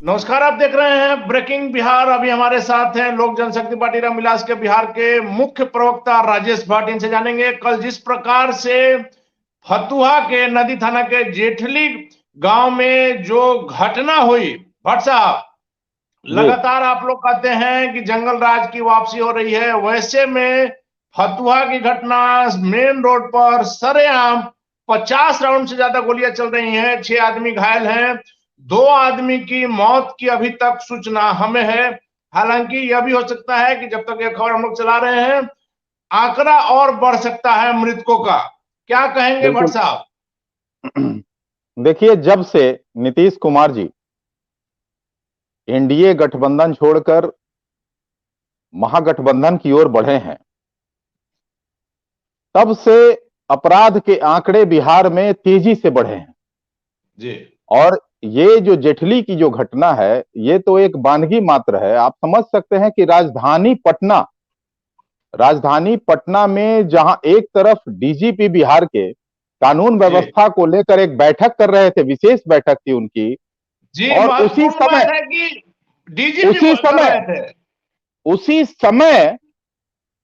नमस्कार। आप देख रहे हैं ब्रेकिंग बिहार। अभी हमारे साथ हैं लोक जनशक्ति पार्टी रामविलास के बिहार के मुख्य प्रवक्ता राजेश भट्ट। इनसे जानेंगे कल जिस प्रकार से फतुहा के नदी थाना के जेठली गांव में जो घटना हुई। भट्ट साहब, जी। लगातार आप लोग कहते हैं कि जंगल राज की वापसी हो रही है, वैसे में फतुहा की घटना मेन रोड पर सरेआम 50 राउंड से ज्यादा गोलियां चल रही हैं, 6 आदमी घायल हैं, 2 आदमी की मौत की अभी तक सूचना हमें है। हालांकि यह भी हो सकता है कि जब तक यह खबर हम लोग चला रहे हैं आंकड़ा और बढ़ सकता है मृतकों का। क्या कहेंगे भट्ट बिल्कुल। साहब? देखिए, जब से नीतीश कुमार जी एनडीए गठबंधन छोड़कर महागठबंधन की ओर बढ़े हैं, तब से अपराध के आंकड़े बिहार में तेजी से बढ़े हैं। जी और ये जो जेठली की जो घटना है, ये तो एक बानगी मात्र है। आप समझ सकते हैं कि राजधानी पटना में जहां एक तरफ डीजीपी बिहार के कानून जी व्यवस्था को लेकर एक बैठक कर रहे थे, विशेष बैठक थी उनकी, जी, और महत्वपूर्ण बात है कि डीजीपी उसी कर समय रहे थे। उसी समय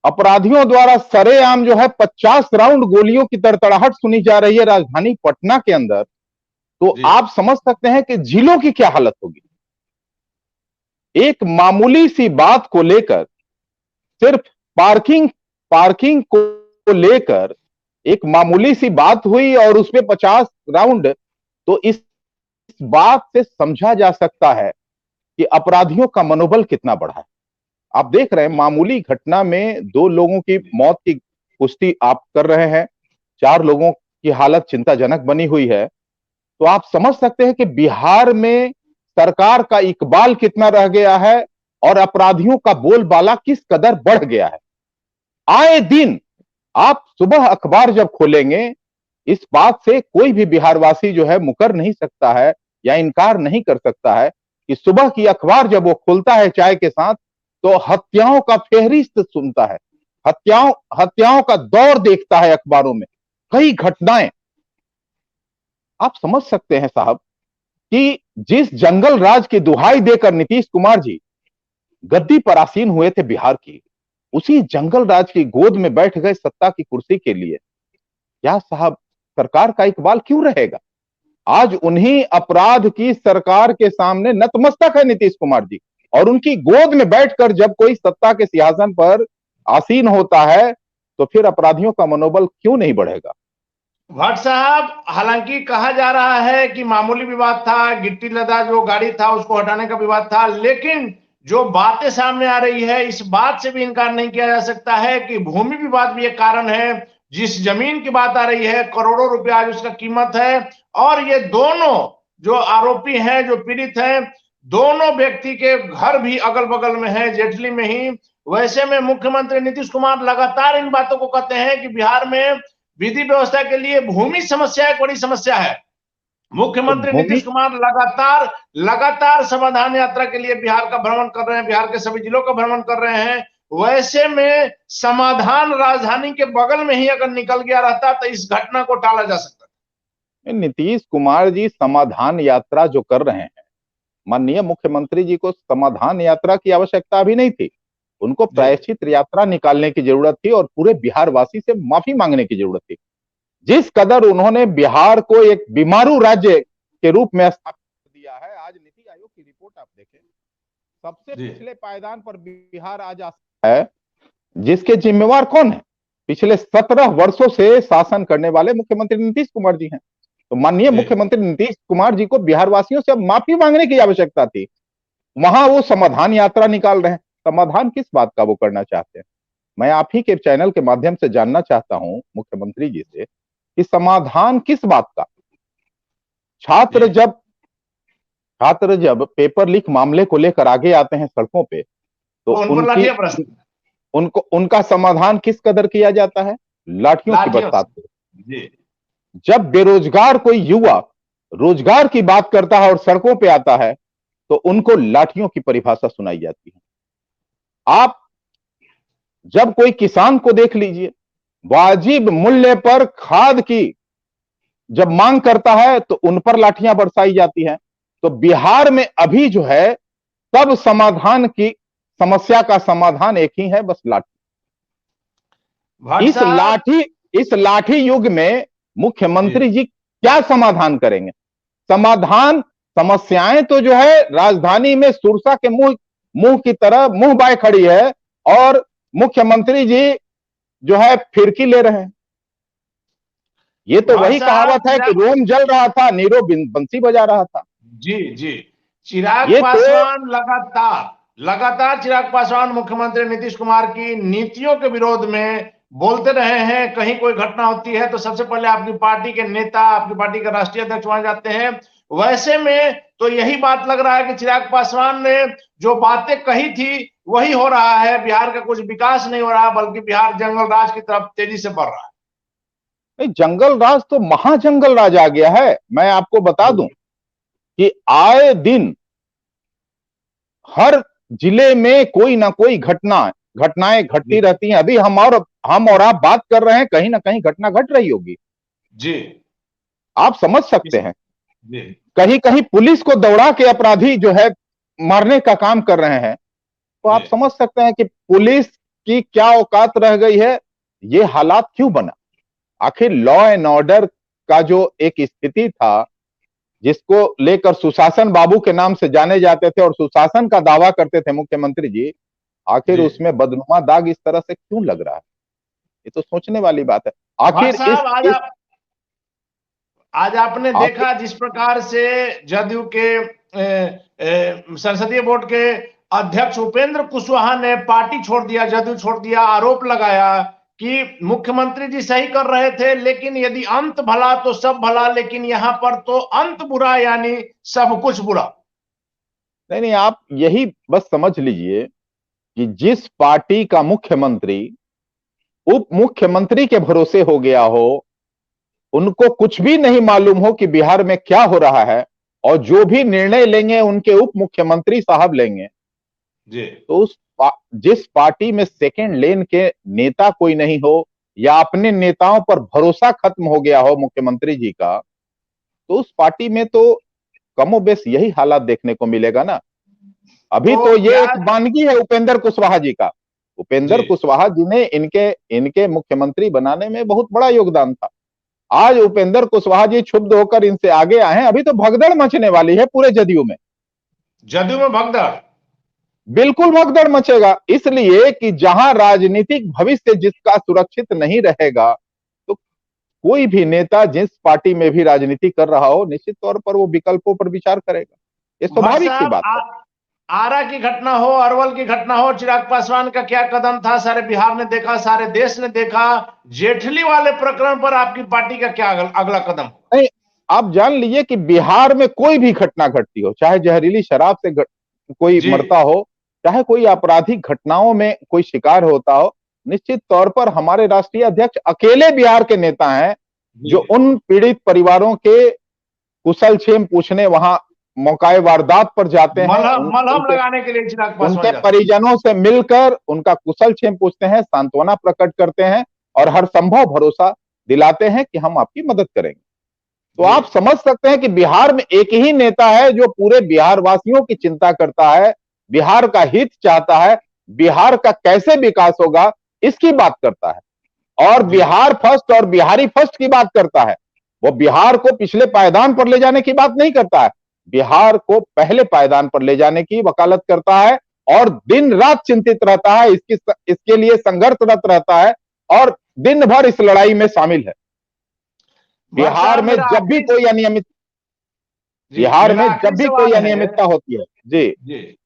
अपराधियों द्वारा सरेआम जो है 50 राउंड गोलियों की तड़तड़ाहट सुनी जा रही है राजधानी पटना के अंदर। तो जी आप समझ सकते हैं कि जिलों की क्या हालत होगी। एक मामूली सी बात को लेकर, सिर्फ पार्किंग पार्किंग को लेकर एक मामूली सी बात हुई और उसपे 50 राउंड। तो इस बात से समझा जा सकता है कि अपराधियों का मनोबल कितना बढ़ा है। आप देख रहे हैं, मामूली घटना में 2 लोगों की मौत की पुष्टि आप कर रहे हैं, 4 लोगों की हालत चिंताजनक बनी हुई है। तो आप समझ सकते हैं कि बिहार में सरकार का इकबाल कितना रह गया है और अपराधियों का बोलबाला किस कदर बढ़ गया है। आए दिन आप सुबह अखबार जब खोलेंगे, इस बात से कोई भी बिहारवासी जो है मुकर नहीं सकता है या इनकार नहीं कर सकता है कि सुबह की अखबार जब वो खोलता है चाय के साथ, तो हत्याओं का फेहरिस्त सुनता है, हत्याओं हत्याओं का दौर देखता है अखबारों में, कई घटनाएं। आप समझ सकते हैं साहब कि जिस जंगल राज की दुहाई देकर नीतीश कुमार जी गद्दी पर आसीन हुए थे बिहार की, उसी जंगल राज की गोद में बैठ गए सत्ता की कुर्सी के लिए। क्या साहब, सरकार का इकबाल क्यों रहेगा? आज उन्हीं अपराध की सरकार के सामने नतमस्तक है नीतीश कुमार जी, और उनकी गोद में बैठकर जब कोई सत्ता के सिंहासन पर आसीन होता है, तो फिर अपराधियों का मनोबल क्यों नहीं बढ़ेगा? भट्ट साहब, हालांकि कहा जा रहा है कि मामूली विवाद था, गिट्टी लदा जो गाड़ी था उसको हटाने का विवाद था, लेकिन जो बातें सामने आ रही है इस बात से भी इनकार नहीं किया जा सकता है कि भूमि विवाद भी एक कारण है। जिस जमीन की बात आ रही है, करोड़ों रुपया आज उसका कीमत है, और ये दोनों जो आरोपी हैं, जो पीड़ित हैं, दोनों व्यक्ति के घर भी अगल बगल में है, जेठली में ही। वैसे में मुख्यमंत्री नीतीश कुमार लगातार इन बातों को कहते हैं कि बिहार में विधि व्यवस्था के लिए भूमि समस्या एक बड़ी समस्या है। तो मुख्यमंत्री नीतीश भूमि कुमार लगातार लगातार समाधान यात्रा के लिए बिहार का भ्रमण कर रहे हैं, बिहार के सभी जिलों का भ्रमण कर रहे हैं। वैसे में समाधान राजधानी के बगल में ही अगर निकल गया रहता तो इस घटना को टाला जा सकता। नीतीश कुमार जी समाधान यात्रा जो कर रहे हैं, माननीय मुख्यमंत्री जी को समाधान यात्रा की आवश्यकता भी नहीं थी। उनको जी प्रायश्चित यात्रा निकालने की जरूरत थी और पूरे बिहार वासी से माफी मांगने की जरूरत थी। जिस कदर उन्होंने बिहार को एक बीमारू राज्य के रूप में स्थापित कर दिया है, आज नीति आयोग की रिपोर्ट आप देखें, सबसे जी पिछले पायदान पर बिहार आज है। जिसके जिम्मेवार कौन है? पिछले 17 वर्षों से शासन करने वाले मुख्यमंत्री नीतीश कुमार जी हैं। तो माननीय जी मुख्यमंत्री नीतीश कुमार जी को बिहार वासियों से अब माफी मांगने की आवश्यकता थी। वहां वो समाधान यात्रा निकाल रहे हैं। समाधान किस बात का वो करना चाहते हैं? मैं आप ही के चैनल के माध्यम से जानना चाहता हूं मुख्यमंत्री जी से कि समाधान किस बात का? जी छात्र जब छात्र जब पेपर लीक मामले को लेकर आगे आते हैं सड़कों पे, तो तो उन पर उनकी लाठियां प्रश्न। उनको उनका समाधान किस कदर किया जाता है? लाठियों की लाठियों बरसात से। से। जी जब बेरोजगार कोई युवा रोजगार की बात करता है और सड़कों पे आता है, तो उनको लाठियों की परिभाषा सुनाई जाती है। आप जब कोई किसान को देख लीजिए, वाजिब मूल्य पर खाद की जब मांग करता है तो उन पर लाठियां बरसाई जाती हैं। तो बिहार में अभी जो है सब समाधान की समस्या का समाधान एक ही है, बस लाठी। भट्ट इस साहब लाठी इस लाठी युग में मुख्यमंत्री जी क्या समाधान करेंगे? समाधान समस्याएं तो जो है राजधानी में सुरसा के मुंह मुंह की तरह मुंह बाय खड़ी है, और मुख्यमंत्री जी जो है फिरकी ले रहे हैं। ये तो भट्ट वही साहब कहावत है कि रोम जल रहा था, नीरो बंसी बजा रहा था। जी जी, चिराग ये तो पासवान लगातार लगातार चिराग पासवान मुख्यमंत्री नीतीश कुमार की नीतियों के विरोध में बोलते रहे हैं। कहीं कोई घटना होती है तो सबसे पहले आपकी पार्टी के नेता, आपकी पार्टी के राष्ट्रीय अध्यक्ष वहां जाते हैं। वैसे में तो यही बात लग रहा है कि चिराग पासवान ने जो बातें कही थी वही हो रहा है। बिहार का कुछ विकास नहीं हो रहा, बल्कि बिहार जंगल राज की तरफ तेजी से बढ़ रहा है। नहीं, जंगल राज तो महाजंगल राज आ गया है। मैं आपको बता दूं कि आए दिन हर जिले में कोई ना कोई घटनाएं घटती रहती हैं। अभी हम और आप बात कर रहे हैं, कहीं ना कहीं घटना घट रही होगी। जी आप समझ सकते हैं। जी कहीं कहीं पुलिस को दौड़ा के अपराधी जो है मारने का काम कर रहे हैं। तो आप जी समझ सकते हैं कि पुलिस की क्या औकात रह गई है, ये हालात क्यों बना। आखिर लॉ एंड ऑर्डर का जो एक स्थिति था, जिसको लेकर सुशासन बाबू के नाम से जाने जाते थे और सुशासन का दावा करते थे मुख्यमंत्री जी, आखिर जी उसमें बदनुमा दाग इस तरह से क्यों लग रहा है? ये तो सोचने वाली बात है। भट्ट आखिर साहब इस आज आपने आखिर देखा जिस प्रकार से जदयू के संसदीय बोर्ड के अध्यक्ष उपेंद्र कुशवाहा ने पार्टी छोड़ दिया, जदयू छोड़ दिया। आरोप लगाया कि मुख्यमंत्री जी सही कर रहे थे, लेकिन यदि अंत भला तो सब भला, लेकिन यहां पर तो अंत बुरा यानी सब कुछ बुरा। नहीं, आप यही बस समझ लीजिए कि जिस पार्टी का मुख्यमंत्री उप मुख्यमंत्री के भरोसे हो गया हो, उनको कुछ भी नहीं मालूम हो कि बिहार में क्या हो रहा है, और जो भी निर्णय लेंगे उनके उप मुख्यमंत्री साहब लेंगे, जी तो जिस पार्टी में सेकेंड लेन के नेता कोई नहीं हो, या अपने नेताओं पर भरोसा खत्म हो गया हो मुख्यमंत्री जी का, तो उस पार्टी में तो कमोबेश यही हालात देखने को मिलेगा ना। अभी तो तो ये क्या एक वानगी है उपेंद्र कुशवाहा जी का। जी उपेंद्र कुशवाहा जी ने इनके इनके मुख्यमंत्री बनाने में बहुत बड़ा योगदान था। आज उपेंद्र कुशवाहा जी क्षुब्ध होकर इनसे आगे आए हैं, अभी तो भगदड़ मचने वाली है पूरे जदयू में। जदयू में भगदड़, बिल्कुल भगदड़ मचेगा, इसलिए कि जहां राजनीतिक भविष्य जिसका सुरक्षित नहीं रहेगा, तो कोई भी नेता जिस पार्टी में भी राजनीति कर रहा हो, निश्चित तौर पर वो विकल्पों पर विचार करेगा। ये भट्ट स्वाभाविक सी साहब बात है। आरा की घटना हो, अरवल की घटना हो, चिराग पासवान का क्या कदम था, सारे बिहार ने देखा, सारे देश ने देखा। जेठली वाले प्रकरण पर आपकी पार्टी का क्या अगला कदम हो? नहीं, आप जान लीजिए कि बिहार में कोई भी घटना घटती हो, चाहे जहरीली शराब से कोई जी मरता हो, चाहे कोई आपराधिक घटनाओं में कोई शिकार होता हो, निश्चित तौर पर हमारे राष्ट्रीय अध्यक्ष अकेले बिहार के नेता हैं जो उन पीड़ित परिवारों के कुशल क्षेम पूछने वहां मौकाए वारदात पर जाते हैं। मलहम लगाने के लिए चिराग पासवान उनके जाते परिजनों से मिलकर उनका कुशल क्षेम पूछते हैं, सांत्वना प्रकट करते हैं, और हर संभव भरोसा दिलाते हैं कि हम आपकी मदद करेंगे। तो जी आप समझ सकते हैं कि बिहार में एक ही नेता है जो पूरे बिहार वासियों की चिंता करता है, बिहार का हित चाहता है, बिहार का कैसे विकास होगा इसकी बात करता है, और जी बिहार फर्स्ट और बिहारी फर्स्ट की बात करता है। वो बिहार को पिछले पायदान पर ले जाने की बात नहीं करता है, बिहार को पहले पायदान पर ले जाने की वकालत करता है, और दिन रात चिंतित रहता है, इसके लिए संघर्षरत रहता है, और दिन भर इस लड़ाई में शामिल है। बिहार में जब भी कोई अनियमित बिहार में जब भी कोई अनियमितता होती है। जी जी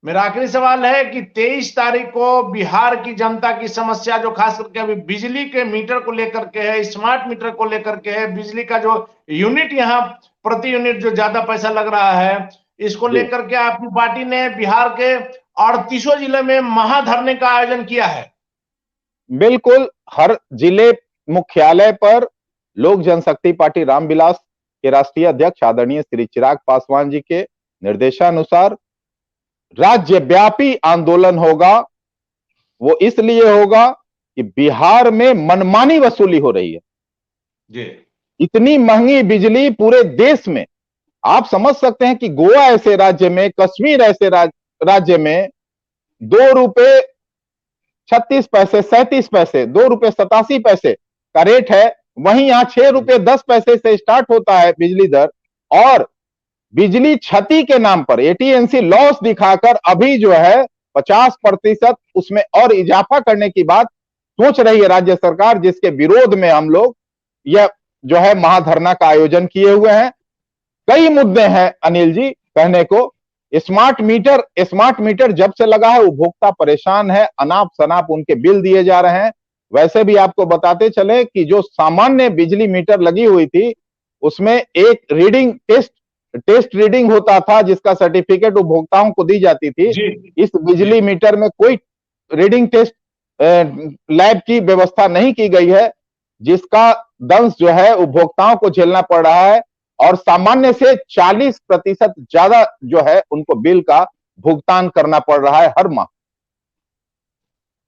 मेरा आखिरी सवाल है कि 23 तारीख को बिहार की जनता की समस्या जो खास करके अभी बिजली के मीटर को लेकर के है, स्मार्ट मीटर को लेकर के है, बिजली का जो यूनिट यहाँ प्रति यूनिट जो ज्यादा पैसा लग रहा है, इसको जी लेकर के आपकी पार्टी ने बिहार के 38 जिले में महाधरने का आयोजन किया है। बिल्कुल, हर जिले मुख्यालय पर लोक जनशक्ति पार्टी रामविलास के राष्ट्रीय अध्यक्ष आदरणीय श्री चिराग पासवान जी के निर्देशानुसार राज्यव्यापी आंदोलन होगा। वो इसलिए होगा कि बिहार में मनमानी वसूली हो रही है। जी इतनी महंगी बिजली पूरे देश में आप समझ सकते हैं कि गोवा ऐसे राज्य में, कश्मीर ऐसे राज्य में 2 रुपए 36 पैसे 37 पैसे, 2 रुपए 87 पैसे का रेट है। वहीं यहां 6 रुपए 10 पैसे से स्टार्ट होता है बिजली दर, और बिजली क्षति के नाम पर एटीएनसी लॉस दिखाकर अभी जो है 50% उसमें और इजाफा करने की बात सोच रही है राज्य सरकार, जिसके विरोध में हम लोग यह जो है महाधरना का आयोजन किए हुए हैं। कई मुद्दे हैं अनिल जी कहने को। स्मार्ट मीटर जब से लगा है उपभोक्ता परेशान है, अनाप शनाप उनके बिल दिए जा रहे हैं। वैसे भी आपको बताते चले कि जो सामान्य बिजली मीटर लगी हुई थी उसमें एक रीडिंग टेस्ट रीडिंग होता था, जिसका सर्टिफिकेट उपभोक्ताओं को दी जाती थी। इस बिजली मीटर में कोई रीडिंग टेस्ट लैब की व्यवस्था नहीं की गई है, जिसका दंश जो है उपभोक्ताओं को झेलना पड़ रहा है, और सामान्य से 40% ज्यादा जो है उनको बिल का भुगतान करना पड़ रहा है हर माह।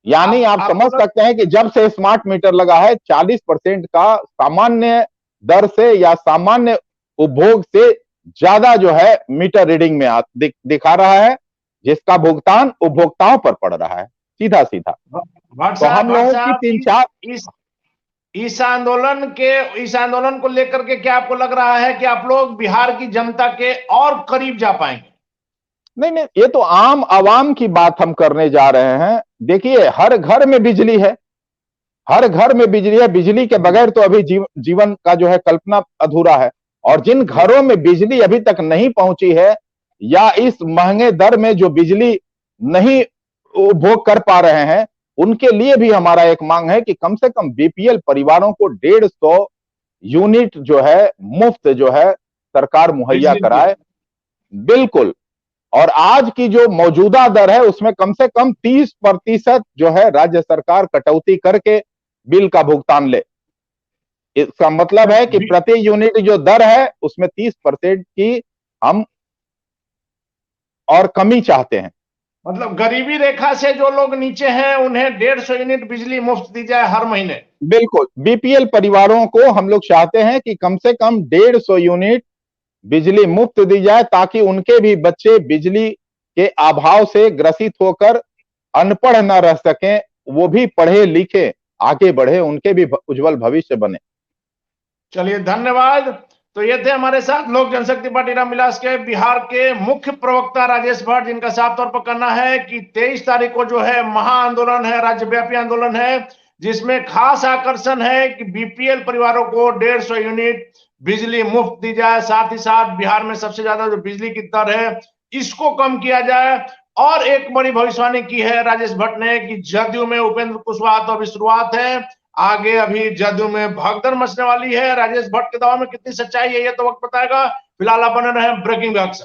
यानी आप समझ सकते हैं कि जब से स्मार्ट मीटर लगा है 40% का सामान्य दर से या सामान्य उपभोग से ज्यादा जो है मीटर रीडिंग में दिखा रहा है, जिसका भुगतान उपभोक्ताओं पर पड़ रहा है सीधा सीधा। तो हम लोगों की 3-4 इस आंदोलन को लेकर के क्या आपको लग रहा है कि आप लोग बिहार की जनता के और करीब जा पाएंगे? नहीं, ये तो आम आवाम की बात हम करने जा रहे हैं। देखिए, हर घर में बिजली है, हर घर में बिजली है। बिजली के बगैर तो अभी जीवन का जो है कल्पना अधूरा है। और जिन घरों में बिजली अभी तक नहीं पहुंची है, या इस महंगे दर में जो बिजली नहीं उपभोग कर पा रहे हैं, उनके लिए भी हमारा एक मांग है कि कम से कम बीपीएल परिवारों को 150 यूनिट जो है मुफ्त जो है सरकार मुहैया कराए। बिल्कुल। और आज की जो मौजूदा दर है उसमें कम से कम 30% जो है राज्य सरकार कटौती करके बिल का भुगतान ले। इसका मतलब है कि प्रति यूनिट जो दर है उसमें 30% की हम और कमी चाहते हैं। मतलब गरीबी रेखा से जो लोग नीचे हैं उन्हें 150 यूनिट बिजली मुफ्त दी जाए हर महीने। बिल्कुल, बीपीएल परिवारों को हम लोग चाहते हैं कि कम से कम 150 यूनिट बिजली मुफ्त दी जाए, ताकि उनके भी बच्चे बिजली के अभाव से ग्रसित होकर अनपढ़ न रह सकें, वो भी पढ़े लिखे आगे बढ़े, उनके भी उज्जवल भविष्य बने। चलिए, धन्यवाद। तो ये थे हमारे साथ लोक जनशक्ति पार्टी रामविलास के बिहार के मुख्य प्रवक्ता राजेश भट्ट, जिनका साफ तौर पर कहना है कि 23 तारीख को जो है महाआंदोलन है, राज्यव्यापी आंदोलन है, जिसमें खास आकर्षण है कि बीपीएल परिवारों को 150 यूनिट बिजली मुफ्त दी जाए। साथ ही साथ बिहार में सबसे ज्यादा जो बिजली की दर है इसको कम किया जाए। और एक बड़ी भविष्यवाणी की है राजेश भट्ट ने कि जदयू में उपेंद्र कुशवाहा तो अभी शुरुआत है, आगे अभी जदयू में भगदड़ मचने वाली है। राजेश भट्ट के दावा में कितनी सच्चाई है ये तो वक्त बताएगा। फिलहाल आप बने रहे ब्रेकिंग न्यूज़।